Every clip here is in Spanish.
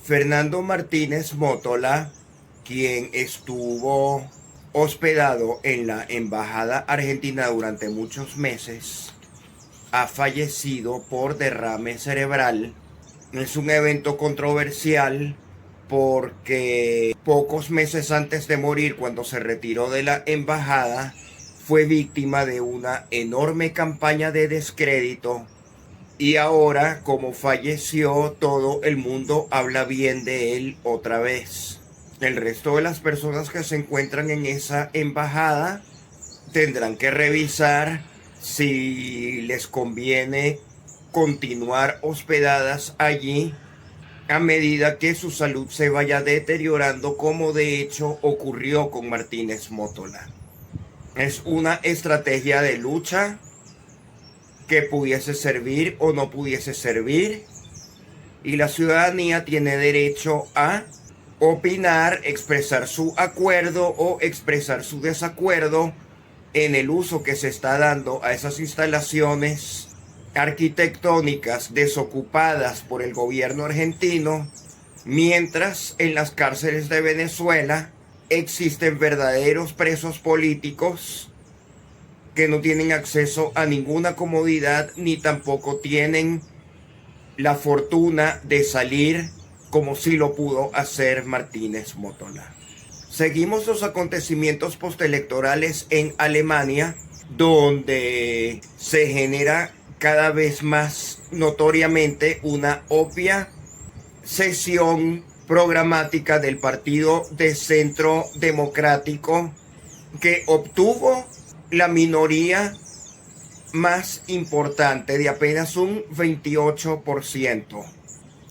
Fernando Martínez Motola, quien estuvo hospedado en la Embajada Argentina durante muchos meses, ha fallecido por derrame cerebral. Es un evento controversial porque pocos meses antes de morir, cuando se retiró de la embajada, fue víctima de una enorme campaña de descrédito. Y ahora, como falleció, todo el mundo habla bien de él otra vez. El resto de las personas que se encuentran en esa embajada tendrán que revisar si les conviene continuar hospedadas allí a medida que su salud se vaya deteriorando, como de hecho ocurrió con Martínez Motola. Es una estrategia de lucha que pudiese servir o no pudiese servir, y la ciudadanía tiene derecho a opinar, expresar su acuerdo o expresar su desacuerdo en el uso que se está dando a esas instalaciones arquitectónicas desocupadas por el gobierno argentino, mientras en las cárceles de Venezuela existen verdaderos presos políticos que no tienen acceso a ninguna comodidad ni tampoco tienen la fortuna de salir como sí lo pudo hacer Martínez Motola. Seguimos los acontecimientos postelectorales en Alemania, donde se genera cada vez más notoriamente una obvia cesión programática del Partido de Centro Democrático, que obtuvo la minoría más importante de apenas un 28%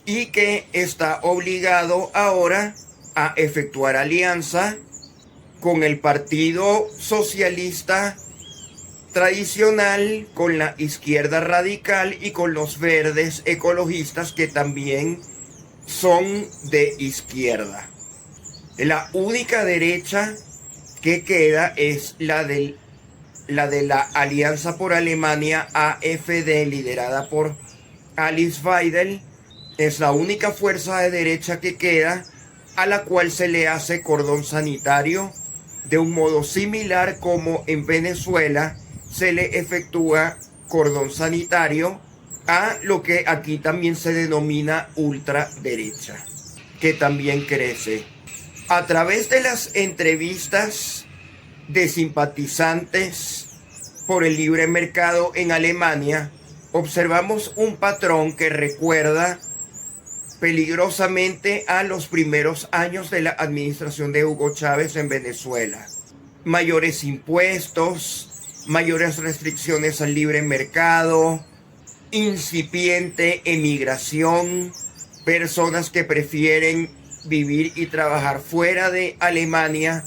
y que está obligado ahora a efectuar alianza con el Partido Socialista tradicional, con la izquierda radical y con los verdes ecologistas, que también son de izquierda. La única derecha que queda es la de la Alianza por Alemania, AfD, liderada por Alice Weidel. Es la única fuerza de derecha que queda, a la cual se le hace cordón sanitario de un modo similar como en Venezuela se le efectúa cordón sanitario a lo que aquí también se denomina ultraderecha, que también crece. A través de las entrevistas de simpatizantes por el libre mercado en Alemania, observamos un patrón que recuerda peligrosamente a los primeros años de la administración de Hugo Chávez en Venezuela. Mayores impuestos, mayores restricciones al libre mercado, incipiente emigración, personas que prefieren vivir y trabajar fuera de Alemania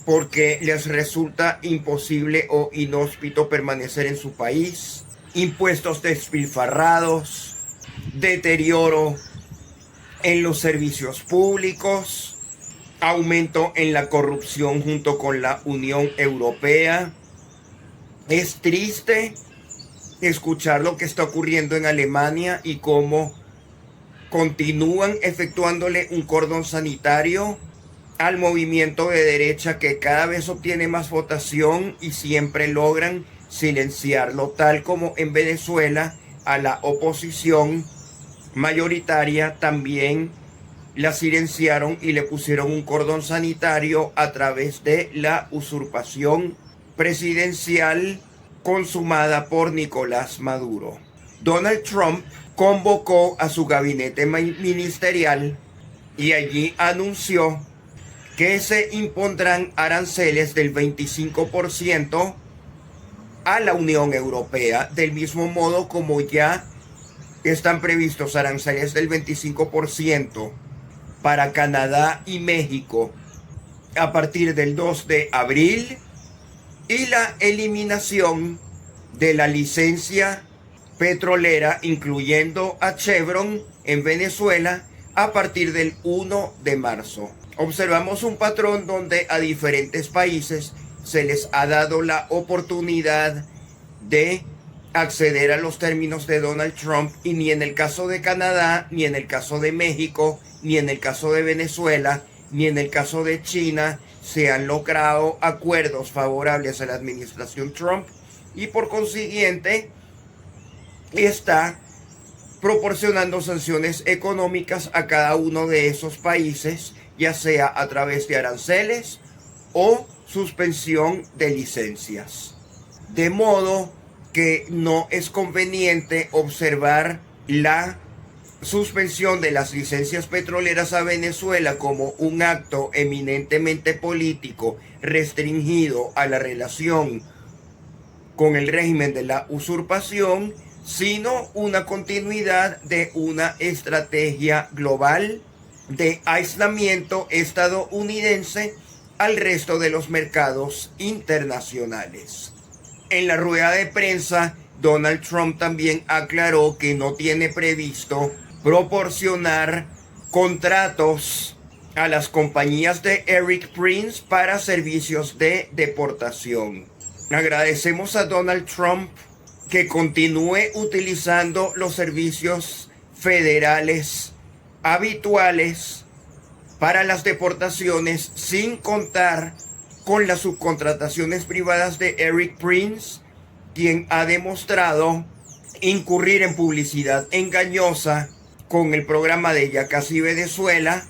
porque les resulta imposible o inhóspito permanecer en su país, impuestos despilfarrados, deterioro en los servicios públicos, aumento en la corrupción junto con la Unión Europea. Es triste escuchar lo que está ocurriendo en Alemania y cómo continúan efectuándole un cordón sanitario al movimiento de derecha, que cada vez obtiene más votación y siempre logran silenciarlo, tal como en Venezuela a la oposición mayoritaria también la silenciaron y le pusieron un cordón sanitario a través de la usurpación presidencial consumada por Nicolás Maduro. Donald Trump convocó a su gabinete ministerial y allí anunció que se impondrán aranceles del 25% a la Unión Europea, del mismo modo como ya están previstos aranceles del 25% para Canadá y México a partir del 2 de abril y la eliminación de la licencia petrolera, incluyendo a Chevron en Venezuela, a partir del 1 de marzo. Observamos un patrón donde a diferentes países se les ha dado la oportunidad de acceder a los términos de Donald Trump, y ni en el caso de Canadá, ni en el caso de México, ni en el caso de Venezuela, ni en el caso de China se han logrado acuerdos favorables a la administración Trump, y por consiguiente está proporcionando sanciones económicas a cada uno de esos países, ya sea a través de aranceles o suspensión de licencias. De modo que no es conveniente observar la suspensión de las licencias petroleras a Venezuela como un acto eminentemente político restringido a la relación con el régimen de la usurpación, sino una continuidad de una estrategia global de aislamiento estadounidense al resto de los mercados internacionales. En la rueda de prensa, Donald Trump también aclaró que no tiene previsto proporcionar contratos a las compañías de Erik Prince para servicios de deportación. Agradecemos a Donald Trump que continúe utilizando los servicios federales habituales para las deportaciones, sin contar con las subcontrataciones privadas de Erik Prince, quien ha demostrado incurrir en publicidad engañosa con el programa de Ya Casi Venezuela,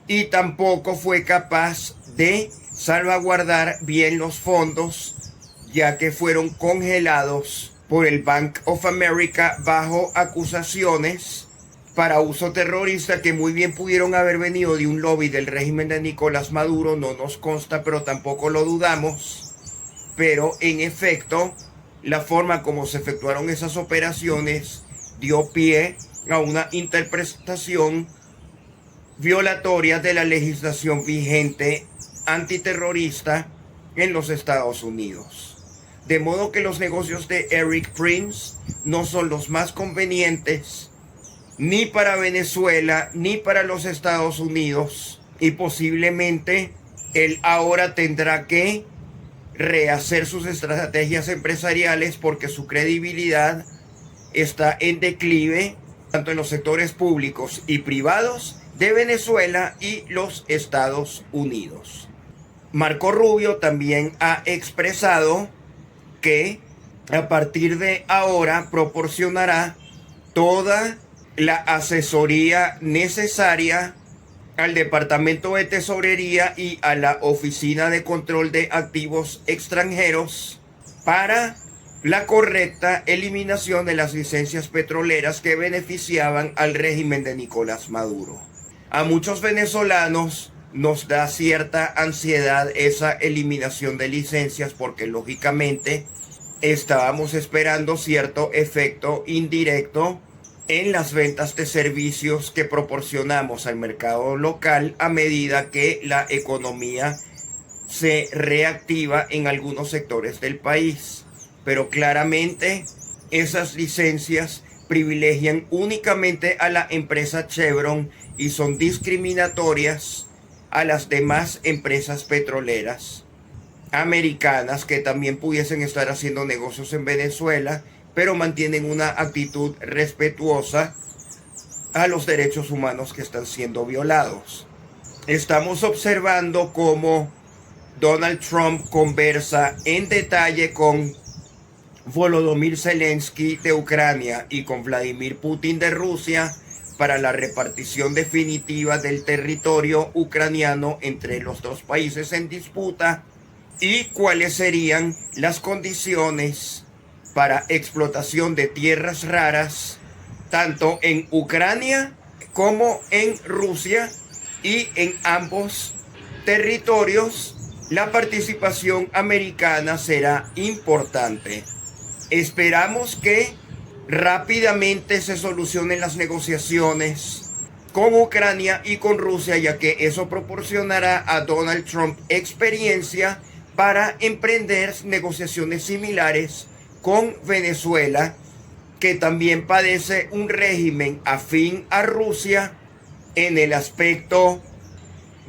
y tampoco fue capaz de salvaguardar bien los fondos, ya que fueron congelados por el Bank of America bajo acusaciones para uso terrorista, que muy bien pudieron haber venido de un lobby del régimen de Nicolás Maduro. No nos consta, pero tampoco lo dudamos. Pero en efecto, la forma como se efectuaron esas operaciones dio pie a una interpretación violatoria de la legislación vigente antiterrorista en los Estados Unidos. De modo que los negocios de Erik Prince no son los más convenientes ni para Venezuela ni para los Estados Unidos, y posiblemente él ahora tendrá que rehacer sus estrategias empresariales, porque su credibilidad está en declive tanto en los sectores públicos y privados de Venezuela y los Estados Unidos. Marco Rubio también ha expresado que a partir de ahora proporcionará toda la asesoría necesaria al Departamento de Tesorería y a la Oficina de Control de Activos Extranjeros para la correcta eliminación de las licencias petroleras que beneficiaban al régimen de Nicolás Maduro. A muchos venezolanos nos da cierta ansiedad esa eliminación de licencias, porque lógicamente estábamos esperando cierto efecto indirecto en las ventas de servicios que proporcionamos al mercado local a medida que la economía se reactiva en algunos sectores del país. Pero claramente esas licencias privilegian únicamente a la empresa Chevron y son discriminatorias a las demás empresas petroleras americanas que también pudiesen estar haciendo negocios en Venezuela, pero mantienen una actitud respetuosa a los derechos humanos que están siendo violados. Estamos observando cómo Donald Trump conversa en detalle con Volodymyr Zelensky de Ucrania y con Vladimir Putin de Rusia para la repartición definitiva del territorio ucraniano entre los dos países en disputa, y cuáles serían las condiciones para explotación de tierras raras tanto en Ucrania como en Rusia, y en ambos territorios la participación americana será importante. Esperamos que rápidamente se solucionen las negociaciones con Ucrania y con Rusia, ya que eso proporcionará a Donald Trump experiencia para emprender negociaciones similares con Venezuela, que también padece un régimen afín a Rusia en el aspecto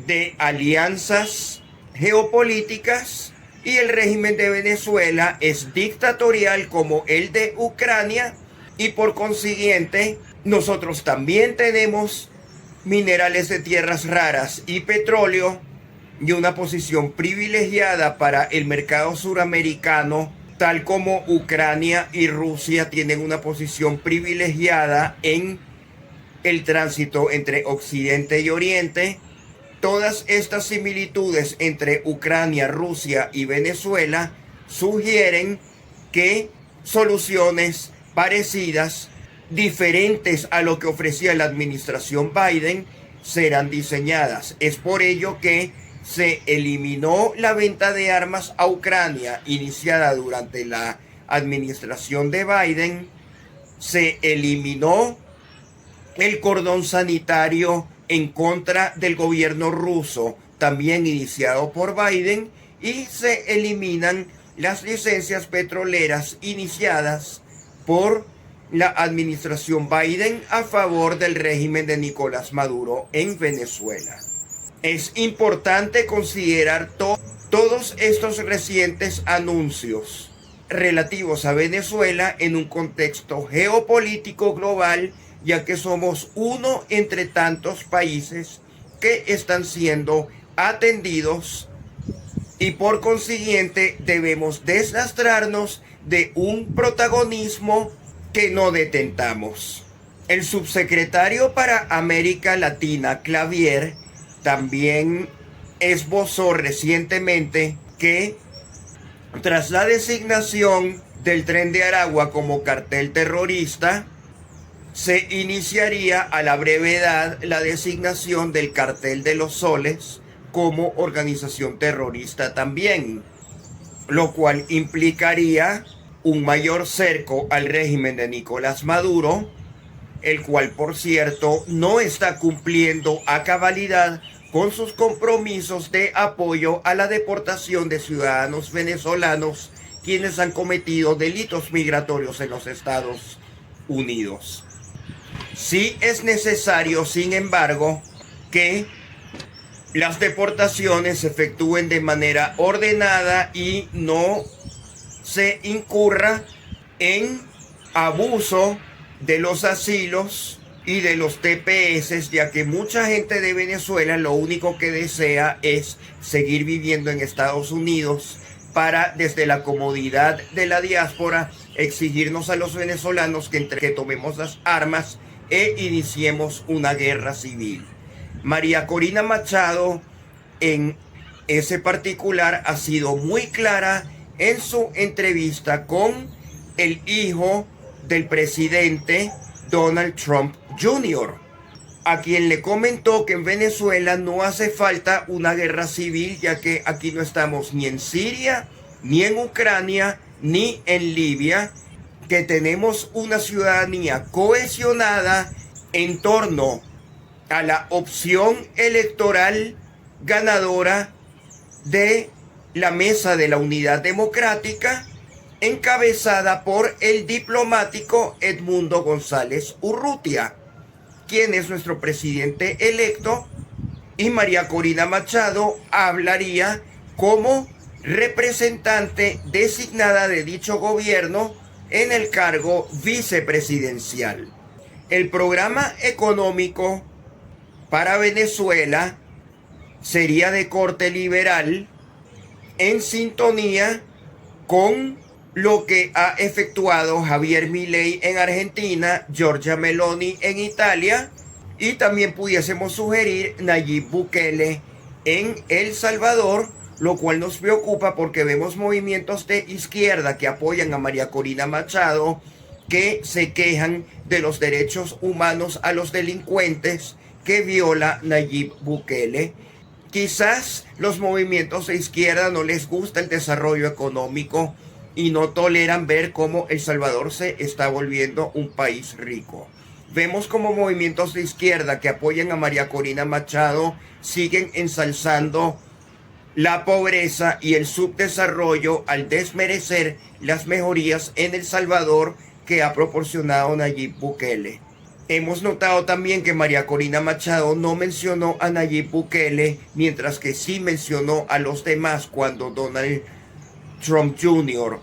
de alianzas geopolíticas y el régimen de Venezuela es dictatorial como el de Ucrania, y por consiguiente nosotros también tenemos minerales de tierras raras y petróleo, y una posición privilegiada para el mercado suramericano, tal como Ucrania y Rusia tienen una posición privilegiada en el tránsito entre Occidente y Oriente. Todas estas similitudes entre Ucrania, Rusia y Venezuela sugieren que soluciones parecidas, diferentes a lo que ofrecía la administración Biden, serán diseñadas. Es por ello que se eliminó la venta de armas a Ucrania iniciada durante la administración de Biden. Se eliminó el cordón sanitario en contra del gobierno ruso, también iniciado por Biden, y se eliminan las licencias petroleras iniciadas por la administración Biden a favor del régimen de Nicolás Maduro en Venezuela. Es importante considerar todos estos recientes anuncios relativos a Venezuela en un contexto geopolítico global, ya que somos uno entre tantos países que están siendo atendidos, y por consiguiente debemos deslastrarnos de un protagonismo que no detentamos. El subsecretario para América Latina, Clavier, también esbozó recientemente que tras la designación del Tren de Aragua como cartel terrorista, se iniciaría a la brevedad la designación del Cartel de los Soles como organización terrorista también, lo cual implicaría un mayor cerco al régimen de Nicolás Maduro, el cual, por cierto, no está cumpliendo a cabalidad con sus compromisos de apoyo a la deportación de ciudadanos venezolanos quienes han cometido delitos migratorios en los Estados Unidos. Sí es necesario, sin embargo, que las deportaciones se efectúen de manera ordenada y no se incurra en abuso de los asilos y de los TPS, ya que mucha gente de Venezuela lo único que desea es seguir viviendo en Estados Unidos para, desde la comodidad de la diáspora, exigirnos a los venezolanos que tomemos las armas e iniciemos una guerra civil. María Corina Machado, en ese particular, ha sido muy clara en su entrevista con el hijo del presidente Donald Trump Jr., a quien le comentó que en Venezuela no hace falta una guerra civil, ya que aquí no estamos ni en Siria, ni en Ucrania, ni en Libia, que tenemos una ciudadanía cohesionada en torno a la opción electoral ganadora de la Mesa de la Unidad Democrática, encabezada por el diplomático Edmundo González Urrutia, quien es nuestro presidente electo, y María Corina Machado hablaría como representante designada de dicho gobierno en el cargo vicepresidencial. El programa económico para Venezuela sería de corte liberal, en sintonía con lo que ha efectuado Javier Milei en Argentina, Giorgia Meloni en Italia, y también pudiésemos sugerir Nayib Bukele en El Salvador, lo cual nos preocupa porque vemos movimientos de izquierda que apoyan a María Corina Machado, que se quejan de los derechos humanos a los delincuentes que viola Nayib Bukele. Quizás los movimientos de izquierda no les gusta el desarrollo económico y no toleran ver cómo El Salvador se está volviendo un país rico. Vemos como movimientos de izquierda que apoyan a María Corina Machado siguen ensalzando la pobreza y el subdesarrollo al desmerecer las mejorías en El Salvador que ha proporcionado Nayib Bukele. Hemos notado también que María Corina Machado no mencionó a Nayib Bukele, mientras que sí mencionó a los demás cuando Donald Trump Jr.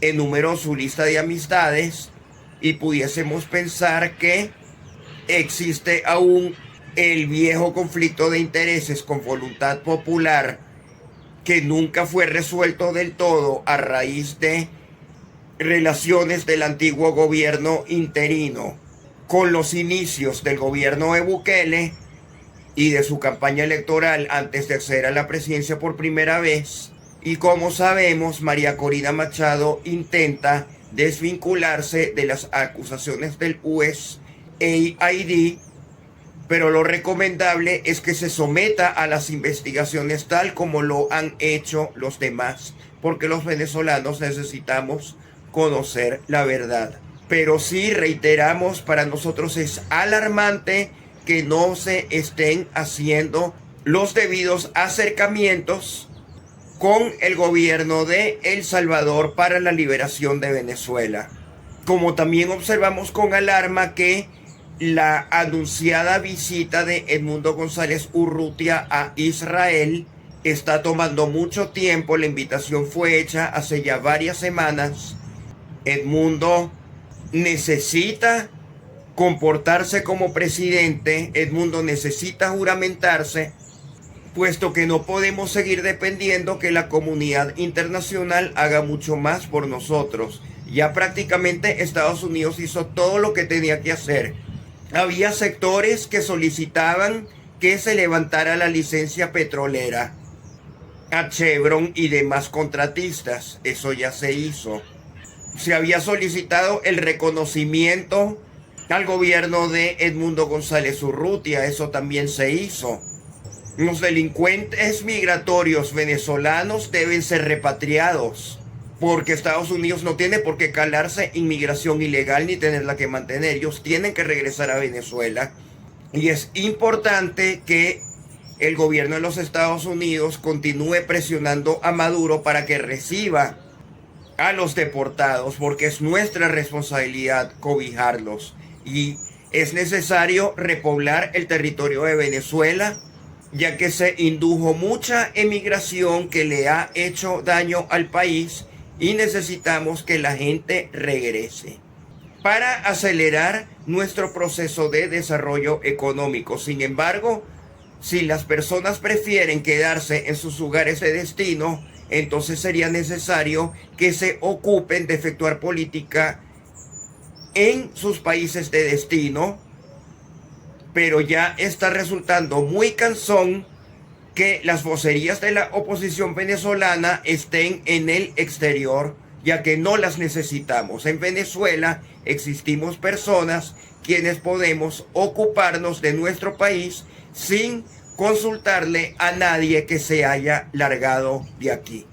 enumeró su lista de amistades y pudiésemos pensar que existe aún el viejo conflicto de intereses con voluntad popular que nunca fue resuelto del todo a raíz de relaciones del antiguo gobierno interino con los inicios del gobierno de Bukele y de su campaña electoral antes de acceder a la presidencia por primera vez. Y como sabemos, María Corina Machado intenta desvincularse de las acusaciones del USAID, pero lo recomendable es que se someta a las investigaciones tal como lo han hecho los demás, porque los venezolanos necesitamos conocer la verdad. Pero sí, reiteramos, para nosotros es alarmante que no se estén haciendo los debidos acercamientos con el gobierno de El Salvador para la liberación de Venezuela. Como también observamos con alarma que la anunciada visita de Edmundo González Urrutia a Israel está tomando mucho tiempo. La invitación fue hecha hace ya varias semanas. Edmundo necesita comportarse como presidente. Edmundo necesita juramentarse, puesto que no podemos seguir dependiendo que la comunidad internacional haga mucho más por nosotros. Ya prácticamente Estados Unidos hizo todo lo que tenía que hacer. Había sectores que solicitaban que se levantara la licencia petrolera a Chevron y demás contratistas. Eso ya se hizo. Se había solicitado el reconocimiento al gobierno de Edmundo González Urrutia. Eso también se hizo. Los delincuentes migratorios venezolanos deben ser repatriados, porque Estados Unidos no tiene por qué calarse inmigración ilegal ni tenerla que mantener. Ellos tienen que regresar a Venezuela. Y es importante que el gobierno de los Estados Unidos continúe presionando a Maduro para que reciba a los deportados, porque es nuestra responsabilidad cobijarlos. Y es necesario repoblar el territorio de Venezuela, ya que se indujo mucha emigración que le ha hecho daño al país, y necesitamos que la gente regrese para acelerar nuestro proceso de desarrollo económico. Sin embargo, si las personas prefieren quedarse en sus lugares de destino, entonces sería necesario que se ocupen de efectuar política en sus países de destino. Pero ya está resultando muy cansón que las vocerías de la oposición venezolana estén en el exterior, ya que no las necesitamos. En Venezuela existimos personas quienes podemos ocuparnos de nuestro país sin consultarle a nadie que se haya largado de aquí.